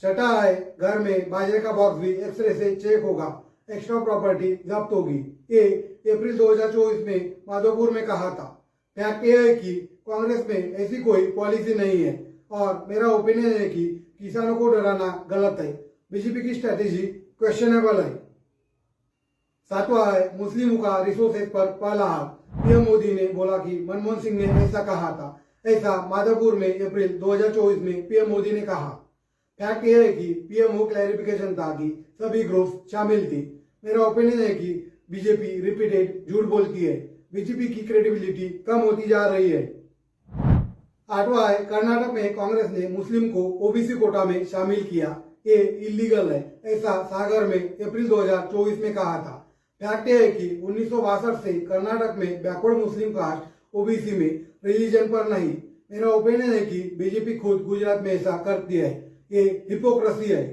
छठा है, घर में बाजरे का बॉक्स भी एक्सरे से चेक होगा, एक्स्ट्रा प्रॉपर्टी जब्त होगी। ये अप्रैल 2024 में माधोपुर में कहा था। फैक्ट यह है कि कांग्रेस में ऐसी कोई पॉलिसी नहीं है और मेरा ओपिनियन है कि किसानों को डराना गलत है। बीजेपी की स्ट्रैटेजी क्वेश्चनेबल है। सातवां है, मुस्लिमों का रिसोर्सेज पर पहला हाथ। पीएम मोदी ने बोला कि मनमोहन सिंह ने ऐसा कहा था। ऐसा माधोपुर में अप्रैल 2024 में पीएम मोदी ने कहा। फैक्ट यह है कि पीएम को क्लैरिफिकेशन था कि सभी ग्रुप शामिल थी। मेरा ओपिनियन है कि बीजेपी रिपीटेड झूठ बोलती है। बीजेपी की क्रेडिबिलिटी कम होती जा रही है। आठवां है, कर्नाटक में कांग्रेस ने मुस्लिम को ओबीसी कोटा में शामिल किया। ये इलीगल है, ऐसा सागर में अप्रैल 2024 में कहा था। फैक्ट यह है कि 1962 से कर्नाटक में बैकवर्ड मुस्लिम कास्ट ओबीसी में, रिलीजन पर नहीं। मेरा ओपिनियन है कि बीजेपी खुद गुजरात में ऐसा करती है। ये हिपोक्रेसी है।